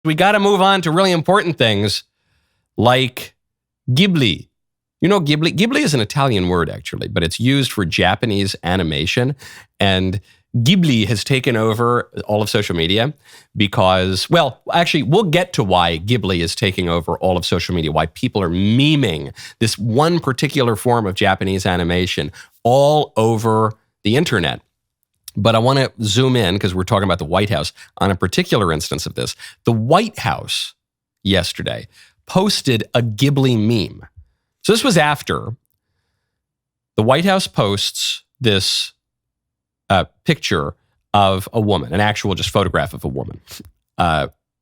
We got to move on to really important things like Ghibli. You know, Ghibli? Ghibli is an Italian word, actually, but it's used for Japanese animation. And Ghibli has taken over all of social media because, well, actually, we'll get to why Ghibli is taking over all of social media, why people are memeing this one particular form of Japanese animation all over the internet. But I want to zoom in, because we're talking about the White House, on a particular instance of this. The White House yesterday posted a Ghibli meme. So this was after the White House posts this picture of a woman, an actual just photograph of a woman.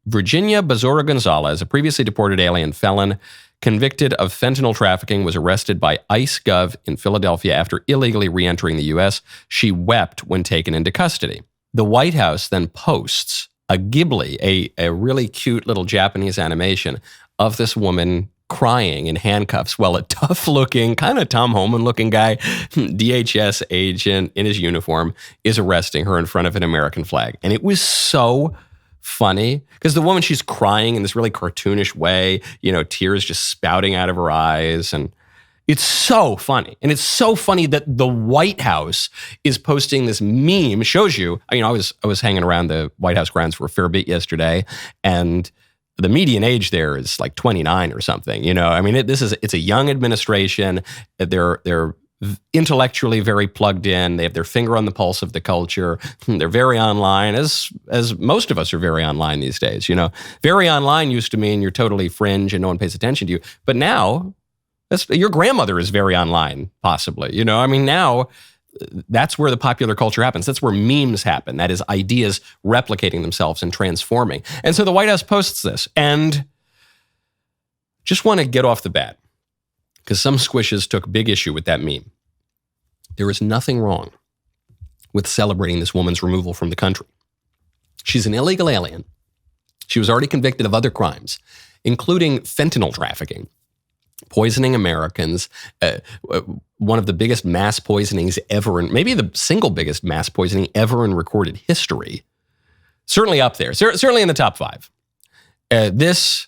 Virginia Bazora Gonzalez, a previously deported alien felon convicted of fentanyl trafficking, was arrested by ICE Gov in Philadelphia after illegally re-entering the U.S. She wept when taken into custody. The White House then posts a Ghibli, a really cute little Japanese animation of this woman crying in handcuffs while a tough-looking, kind of Tom Homan-looking guy, DHS agent in his uniform, is arresting her in front of an American flag. And it was so funny because the woman, she's crying in this really cartoonish way, you know, tears just spouting out of her eyes. And it's so funny. And it's so funny that the White House is posting this meme. Shows you, I was hanging around the White House grounds for a fair bit yesterday, and the median age there is like 29 or something. You know, I mean, it's a young administration. They're intellectually very plugged in. They have their finger on the pulse of the culture. They're very online, as most of us are very online these days. You know, very online used to mean you're totally fringe and no one pays attention to you. But now, your grandmother is very online, possibly. You know, I mean, now that's where the popular culture happens. That's where memes happen. That is ideas replicating themselves and transforming. And so the White House posts this, and just want to get off the bat, because some squishes took big issue with that meme. There is nothing wrong with celebrating this woman's removal from the country. She's an illegal alien. She was already convicted of other crimes, including fentanyl trafficking, poisoning Americans, one of the biggest mass poisonings ever, maybe the single biggest mass poisoning ever in recorded history. Certainly up there, certainly in the top 5. This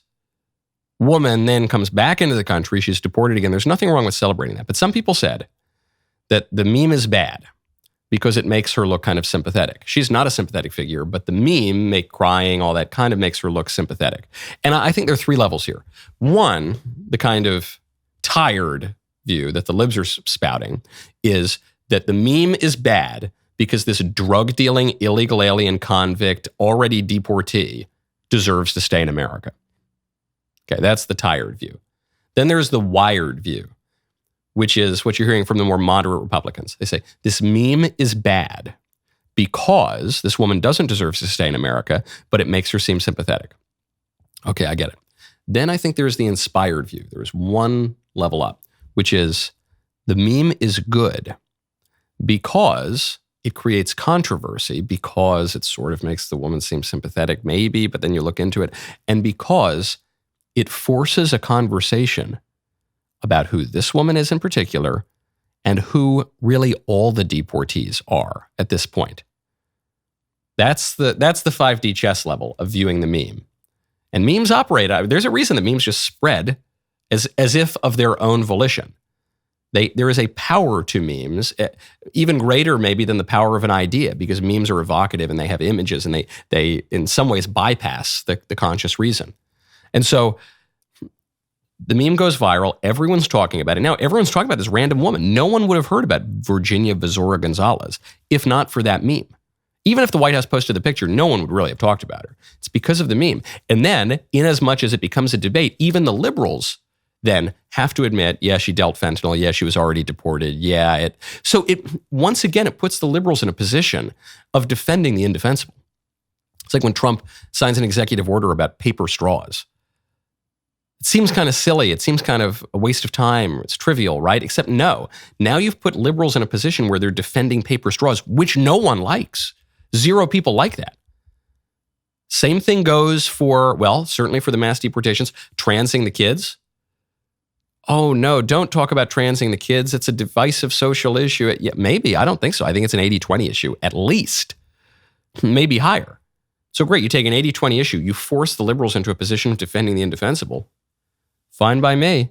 woman then comes back into the country. She's deported again. There's nothing wrong with celebrating that. But some people said that the meme is bad because it makes her look kind of sympathetic. She's not a sympathetic figure, but the meme, crying, all that kind of makes her look sympathetic. And I think there are 3 levels here. One, the kind of tired view that the libs are spouting is that the meme is bad because this drug-dealing illegal alien convict, already deportee, deserves to stay in America. Okay, that's the tired view. Then there's the wired view, which is what you're hearing from the more moderate Republicans. They say, this meme is bad because this woman doesn't deserve to stay in America, but it makes her seem sympathetic. Okay, I get it. Then I think there's the inspired view. There's one level up, which is the meme is good because it creates controversy, because it sort of makes the woman seem sympathetic, maybe, but then you look into it, and because it forces a conversation about who this woman is in particular and who really all the deportees are at this point. That's the 5D chess level of viewing the meme. And memes operate, there's a reason that memes just spread as if of their own volition. There is a power to memes, even greater maybe than the power of an idea, because memes are evocative and they have images and they in some ways bypass the conscious reason. And so the meme goes viral. Everyone's talking about it. Now everyone's talking about this random woman. No one would have heard about Virginia Bazora Gonzalez if not for that meme. Even if the White House posted the picture, no one would really have talked about her. It's because of the meme. And then, in as much as it becomes a debate, even the liberals then have to admit, yeah, she dealt fentanyl. Yeah, she was already deported. Yeah, so once again, it puts the liberals in a position of defending the indefensible. It's like when Trump signs an executive order about paper straws. It seems kind of silly. It seems kind of a waste of time. It's trivial, right? Except no. Now you've put liberals in a position where they're defending paper straws, which no one likes. 0 people like that. Same thing goes for, well, certainly for the mass deportations, transing the kids. Oh no, don't talk about transing the kids. It's a divisive social issue. Yeah, maybe, I don't think so. I think it's an 80-20 issue, at least. Maybe higher. So great, you take an 80-20 issue, you force the liberals into a position of defending the indefensible. Fine by me.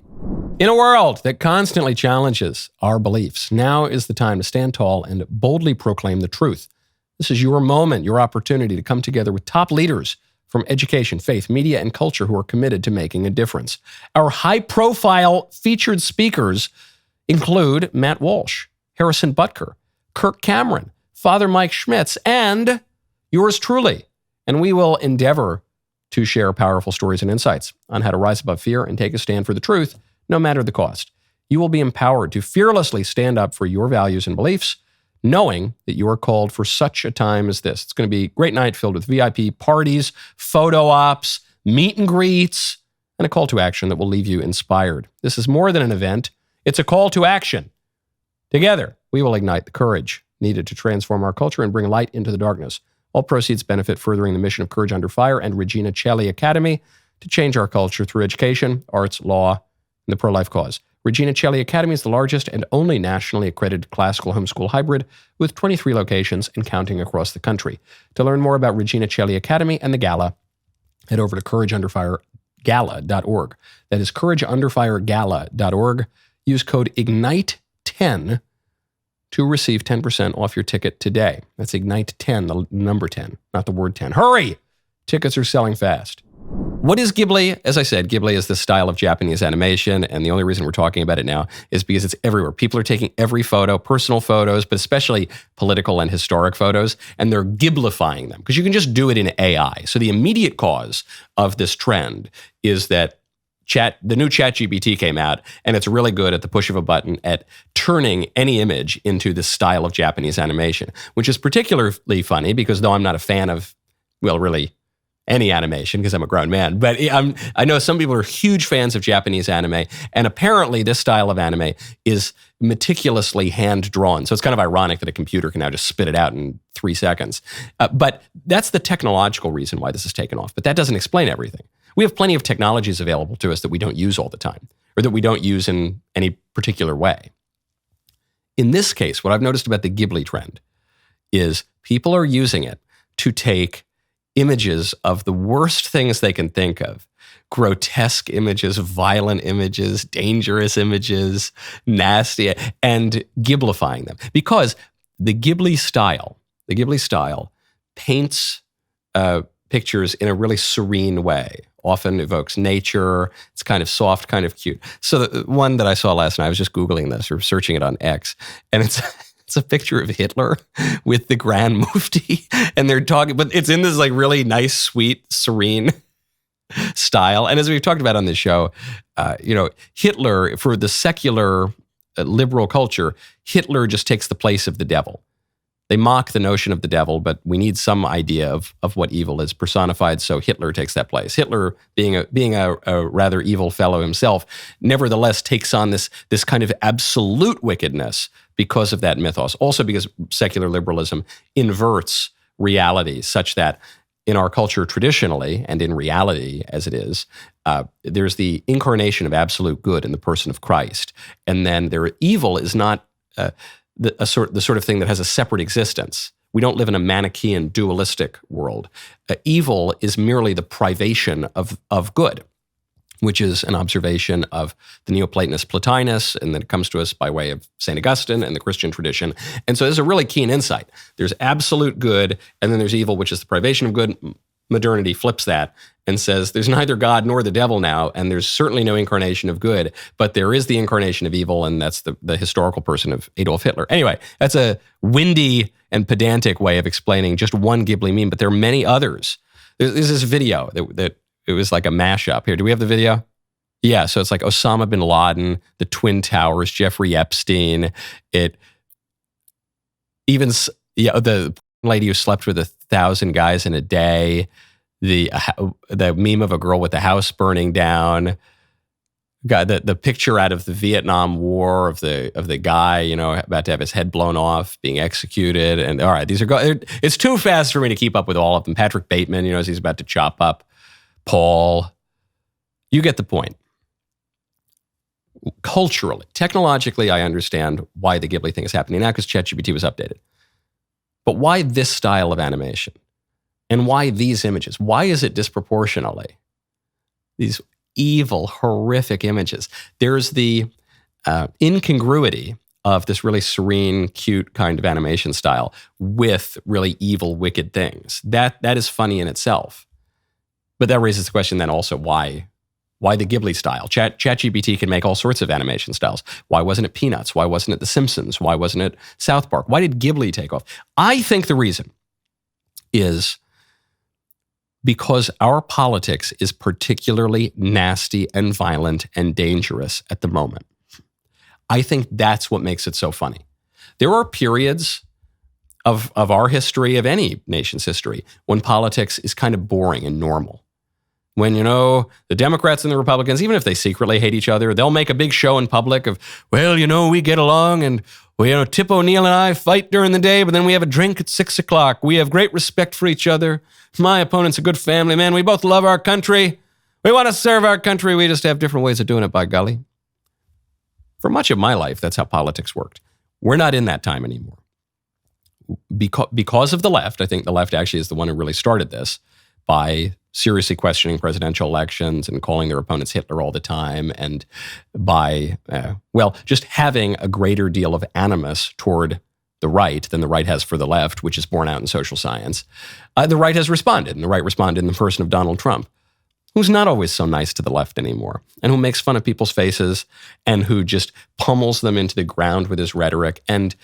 In a world that constantly challenges our beliefs, now is the time to stand tall and boldly proclaim the truth. This is your moment, your opportunity to come together with top leaders from education, faith, media, and culture who are committed to making a difference. Our high-profile featured speakers include Matt Walsh, Harrison Butker, Kirk Cameron, Father Mike Schmitz, and yours truly. And we will endeavor to share powerful stories and insights on how to rise above fear and take a stand for the truth, no matter the cost. You will be empowered to fearlessly stand up for your values and beliefs, knowing that you are called for such a time as this. It's going to be a great night filled with VIP parties, photo ops, meet and greets, and a call to action that will leave you inspired. This is more than an event. It's a call to action. Together, we will ignite the courage needed to transform our culture and bring light into the darkness. All proceeds benefit furthering the mission of Courage Under Fire and Regina Celli Academy to change our culture through education, arts, law, and the pro-life cause. Regina Celli Academy is the largest and only nationally accredited classical homeschool hybrid with 23 locations and counting across the country. To learn more about Regina Celli Academy and the gala, head over to courageunderfiregala.org. That is courageunderfiregala.org. Use code IGNITE10 to receive 10% off your ticket today. That's IGNITE10, the number 10, not the word 10. Hurry! Tickets are selling fast. What is Ghibli? As I said, Ghibli is the style of Japanese animation, and the only reason we're talking about it now is because it's everywhere. People are taking every photo, personal photos, but especially political and historic photos, and they're ghiblifying them, because you can just do it in AI. So the immediate cause of this trend is that the new ChatGPT came out, and it's really good at the push of a button at turning any image into this style of Japanese animation, which is particularly funny because though I'm not a fan of, well, really any animation because I'm a grown man, but I know some people are huge fans of Japanese anime, and apparently this style of anime is meticulously hand-drawn. So it's kind of ironic that a computer can now just spit it out in 3 seconds. But that's the technological reason why this has taken off, but that doesn't explain everything. We have plenty of technologies available to us that we don't use all the time, or that we don't use in any particular way. In this case, what I've noticed about the Ghibli trend is people are using it to take images of the worst things they can think of. Grotesque images, violent images, dangerous images, nasty, and ghiblifying them. Because the Ghibli style paints pictures in a really serene way, often evokes nature. It's kind of soft, kind of cute. So the one that I saw last night, I was just Googling this or searching it on X, and it's a picture of Hitler with the Grand Mufti, and they're talking, but it's in this like really nice, sweet, serene style. And as we've talked about on this show, Hitler, for the secular liberal culture, Hitler just takes the place of the devil. They mock the notion of the devil, but we need some idea of what evil is personified, so Hitler takes that place. Hitler, being a rather evil fellow himself, nevertheless takes on this kind of absolute wickedness because of that mythos. Also because secular liberalism inverts reality such that in our culture traditionally, and in reality as it is, there's the incarnation of absolute good in the person of Christ. And then evil is not the sort of thing that has a separate existence. We don't live in a Manichaean dualistic world. Evil is merely the privation of good, which is an observation of the Neoplatonist Plotinus, and then it comes to us by way of St. Augustine and the Christian tradition. And so there's a really keen insight. There's absolute good, and then there's evil, which is the privation of good. Modernity flips that and says there's neither God nor the devil now, and there's certainly no incarnation of good, but there is the incarnation of evil, and that's the historical person of Adolf Hitler. Anyway, that's a windy and pedantic way of explaining just one Ghibli meme, but there are many others. There's this video that it was like a mashup. Here, do we have the video? Yeah, so it's like Osama bin Laden, the Twin Towers, Jeffrey Epstein. The lady who slept with 1,000 guys in a day, the meme of a girl with the house burning down, got the picture out of the Vietnam War of the guy, about to have his head blown off, being executed. And all right, these are it's too fast for me to keep up with all of them. Patrick Bateman, as he's about to chop up Paul. You get the point. Culturally, technologically, I understand why the Ghibli thing is happening now because ChatGPT was updated. But why this style of animation? And why these images? Why is it disproportionately these evil, horrific images? There's the incongruity of this really serene, cute kind of animation style with really evil, wicked things. That is funny in itself. But that raises the question then also, why the Ghibli style? ChatGPT can make all sorts of animation styles. Why wasn't it Peanuts? Why wasn't it The Simpsons? Why wasn't it South Park? Why did Ghibli take off? I think the reason is because our politics is particularly nasty and violent and dangerous at the moment. I think that's what makes it so funny. There are periods of our history, of any nation's history, when politics is kind of boring and normal. When, the Democrats and the Republicans, even if they secretly hate each other, they'll make a big show in public of, we get along and, Tip O'Neill and I fight during the day, but then we have a drink at 6 o'clock. We have great respect for each other. My opponent's a good family man. We both love our country. We want to serve our country. We just have different ways of doing it, by golly. For much of my life, that's how politics worked. We're not in that time anymore. Because of the left, I think the left actually is the one who really started this by seriously questioning presidential elections and calling their opponents Hitler all the time, and by, just having a greater deal of animus toward the right than the right has for the left, which is borne out in social science. The right has responded, and the right responded in the person of Donald Trump, who's not always so nice to the left anymore, and who makes fun of people's faces, and who just pummels them into the ground with his rhetoric. And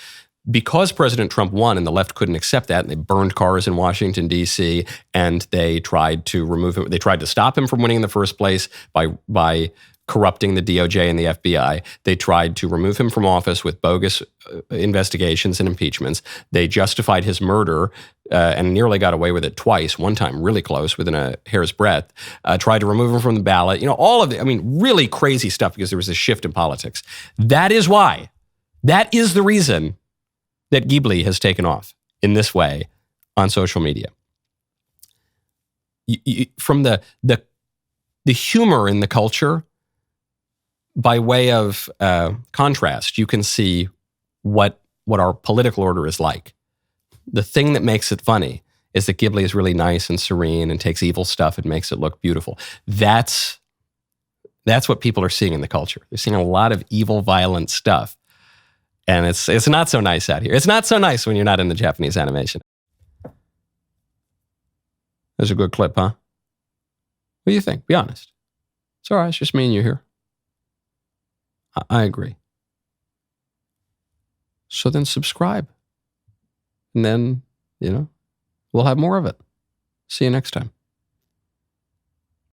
because President Trump won and the left couldn't accept that, and they burned cars in Washington, D.C., and they tried to remove him, they tried to stop him from winning in the first place by corrupting the DOJ and the FBI. They tried to remove him from office with bogus investigations and impeachments. They justified his murder and nearly got away with it twice, one time really close, within a hair's breadth. Tried to remove him from the ballot. All of it. Really crazy stuff, because there was a shift in politics. That is why. That is the reason that Ghibli has taken off in this way on social media. From the humor in the culture, by way of contrast, you can see what our political order is like. The thing that makes it funny is that Ghibli is really nice and serene and takes evil stuff and makes it look beautiful. That's what people are seeing in the culture. They're seeing a lot of evil, violent stuff. And it's not so nice out here. It's not so nice when you're not in the Japanese animation. That's a good clip, huh? What do you think? Be honest. It's all right. It's just me and you here. I agree. So then subscribe. And then, we'll have more of it. See you next time.